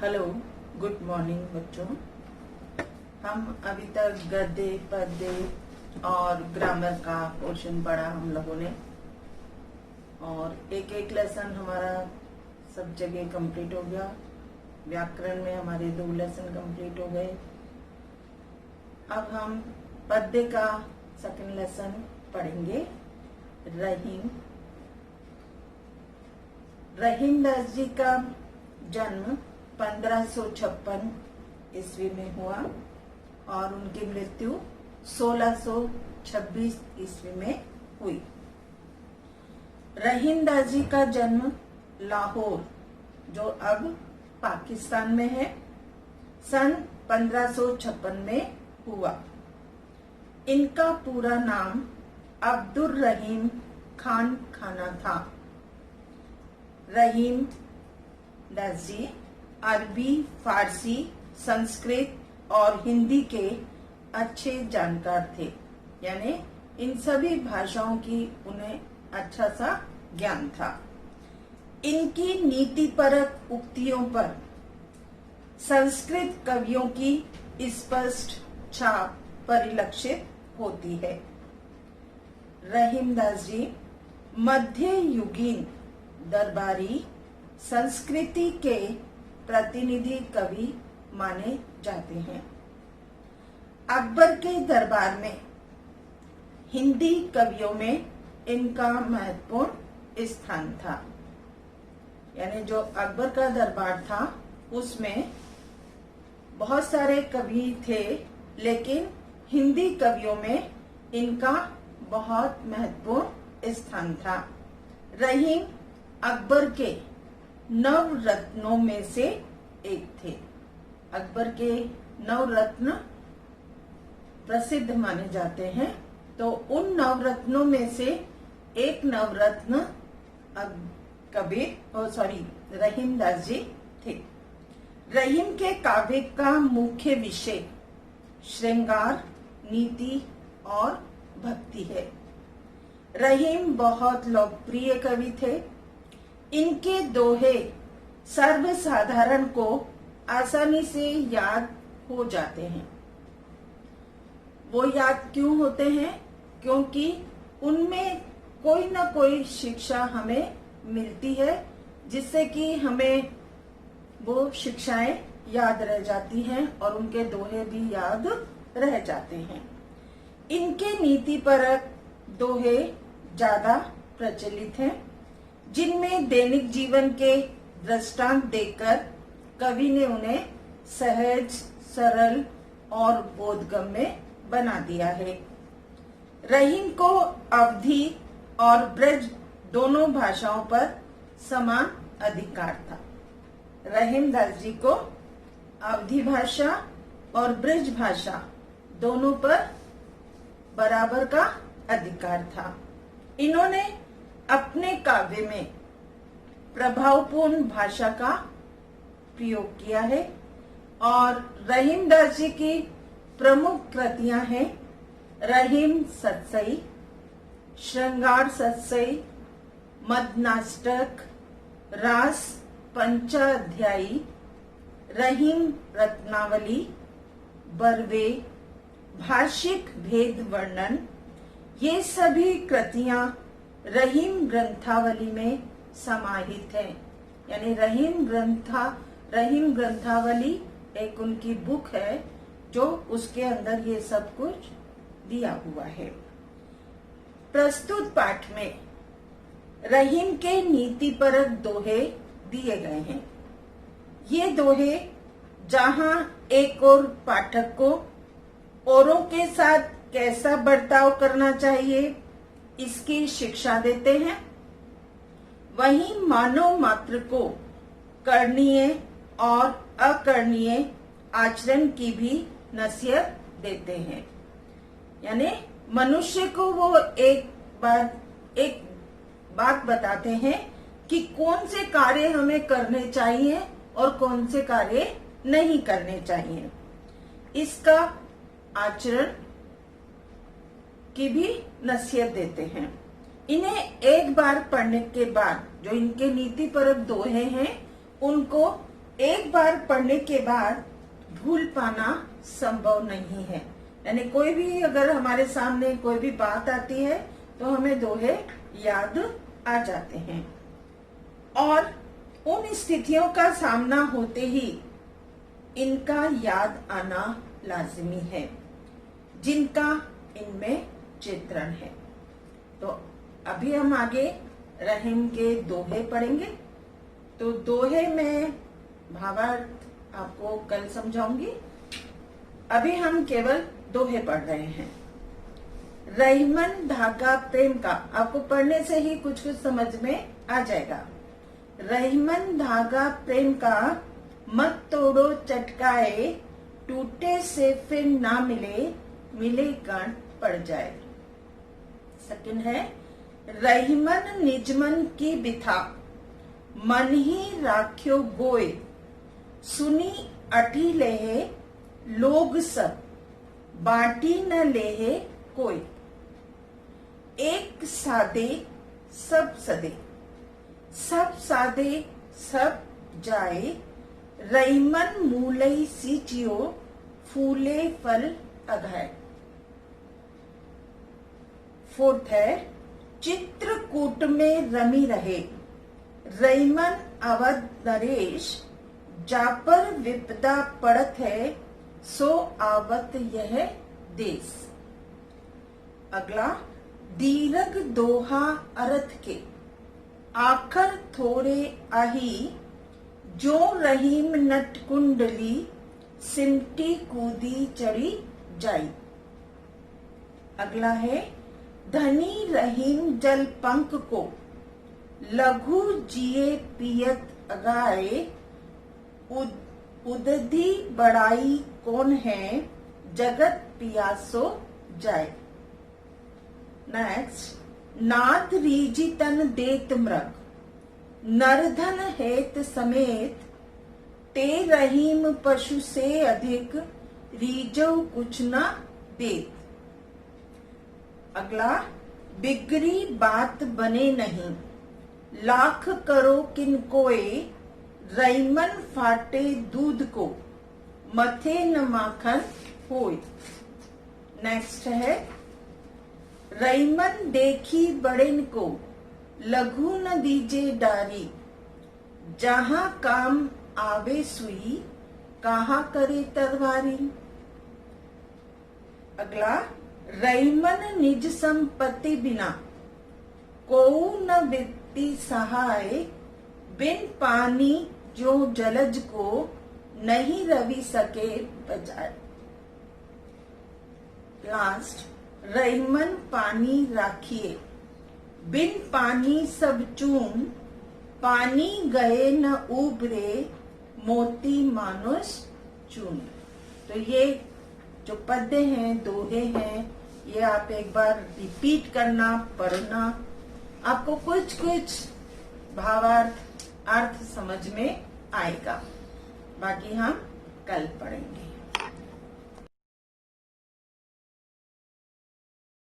Hello, good morning बच्चों। हम अभी तक गद्य, पद्य और ग्रामर का पोर्शन पढ़ा हम लोगों ने, और एक एक लेसन हमारा सब जगह कंप्लीट हो गया। व्याकरण में हमारे 2 लेसन कंप्लीट हो गए। अब हम पद्य का सेकंड लेसन पढ़ेंगे। रहीम दास जी का जन्म 1556 ईस्वी में हुआ और उनकी मृत्यु 1626 ईस्वी में हुई। रहीम दास जी का जन्म लाहौर, जो अब पाकिस्तान में है, सन 1556 में हुआ। इनका पूरा नाम अब्दुल रहीम खान खाना था। रहीम दास जी अरबी, फारसी, संस्कृत और हिंदी के अच्छे जानकार थे, यानी इन सभी भाषाओं की उन्हें अच्छा सा ज्ञान था। इनकी नीतिपरक उक्तियों पर संस्कृत कवियों की स्पष्ट छाप परिलक्षित होती है। रहीम दास जी मध्ययुगीन दरबारी संस्कृति के प्रतिनिधि कवि माने जाते हैं। अकबर के दरबार में हिंदी कवियों में इनका महत्वपूर्ण स्थान था, यानी जो अकबर का दरबार था उसमें बहुत सारे कवि थे, लेकिन हिंदी कवियों में इनका बहुत महत्वपूर्ण स्थान था। रहीम अकबर के नवरत्नों में से एक थे। अकबर के नवरत्न प्रसिद्ध माने जाते हैं, तो उन नवरत्नों में से एक नवरत्न रहीम दास जी थे। रहीम के काव्य का मुख्य विषय श्रृंगार, नीति और भक्ति है। रहीम बहुत लोकप्रिय कवि थे। इनके दोहे सर्वसाधारण को आसानी से याद हो जाते हैं। वो याद क्यों होते हैं? क्योंकि उनमें कोई ना कोई शिक्षा हमें मिलती है, जिससे कि हमें वो शिक्षाएं याद रह जाती हैं और उनके दोहे भी याद रह जाते हैं। इनके नीतिपरक दोहे ज्यादा प्रचलित हैं, जिनमें दैनिक जीवन के दृष्टांत देकर कवि ने उन्हें सहज, सरल और बोधगम्य बना दिया है। रहीम को अवधी और ब्रज दोनों भाषाओं पर समान अधिकार था। रहीम दास जी को अवधी भाषा और ब्रज भाषा दोनों पर बराबर का अधिकार था। इन्होंने अपने काव्य में प्रभावपूर्ण भाषा का प्रयोग किया है और रहीम दास जी की प्रमुख कृतियां हैं रहीम सतसई, श्रृंगार सतसई, मदनाष्टक, रास पंचाध्यायी, रहीम रत्नावली, बरवे, भाषिक भेद वर्णन। ये सभी कृतियां रहीम ग्रंथावली में समाहित है, यानी रहीम ग्रंथावली एक उनकी बुक है जो उसके अंदर ये सब कुछ दिया हुआ है। प्रस्तुत पाठ में रहीम के नीतिपरक दोहे दिए गए हैं। ये दोहे जहां एक और पाठक को औरों के साथ कैसा बर्ताव करना चाहिए इसकी शिक्षा देते हैं, वहीं मानव मात्र को करणीय और अकरणीय आचरण की भी नसीहत देते हैं। यानी मनुष्य को वो एक बात बताते हैं कि कौन से कार्य हमें करने चाहिए और कौन से कार्य नहीं करने चाहिए। इसका आचरण की भी नसीहत देते हैं। इन्हें एक बार पढ़ने के बाद जो इनके नीतिपरक दोहे हैं उनको एक बार पढ़ने के बाद भूल पाना संभव नहीं है। यानी कोई भी अगर हमारे सामने कोई भी बात आती है तो हमें दोहे याद आ जाते हैं और उन स्थितियों का सामना होते ही इनका याद आना लाजिमी है जिनका इनमें चित्रण है। तो अभी हम आगे रहीम के दोहे पढ़ेंगे। तो दोहे में भावार्थ आपको कल समझाऊंगी, अभी हम केवल दोहे पढ़ रहे हैं। रहीमन धागा प्रेम का, आपको पढ़ने से ही कुछ कुछ समझ में आ जाएगा। रहीमन धागा प्रेम का, मत तोड़ो चटकाए, टूटे से फिर ना मिले, मिले गांठ पड़ जाए। सेकंड है, रहीमन निजमन की बिथा, मन ही राख्यो गोय, सुनी अठी लेहे लोग सब, बाटी न लेहे कोई। एक सादे सब सदे, सब सादे सब जाए, रहीमन मूलई सींचियो, फूले फल अघाए। फोर्थ है, चित्रकूट में रमी रहे, रहीमन अवध नरेश, जापर विपदा पड़त है, सो आवत यह देश। अगला, दीर्घ दोहा अर्थ के, आखर थोड़े आही, जो रहीम नट कुंडली, सिमटी कूदी चढ़ी जाई। अगला है, धनी रहीम जल पंख को, लघु जिए पियत अगाए, उदधी बड़ाई कौन है, जगत पियासो जाए। नेक्स्ट, नाथ रीजी तन देत मृग, नरधन हेत समेत, ते रहीम पशु से अधिक, रीजो कुछ न देत। अगला, बिगड़ी बात बने नहीं, लाख करो किन कोय, रहीमन फाटे दूध को, मथे न माखन होय। नेक्स्ट है, रहीमन देखी बड़ेन को, लघु न दीजे डारी, जहां काम आवे सुई, कहाँ करे तरवारी। अगला, रहीमन निज संपत्ति बिना, कोऊ न वित्ती सहाय, बिन पानी जो जलज को, नहीं रवि सके बजाए। लास्ट, रहीमन पानी राखिए, बिन पानी सब चून, पानी गए न उबरे, मोती मानुष चून। तो ये जो पद्य हैं, दोहे हैं, ये आप एक बार रिपीट करना, पढ़ना, आपको कुछ कुछ भावार्थ अर्थ समझ में आएगा। बाकी हम कल पढ़ेंगे।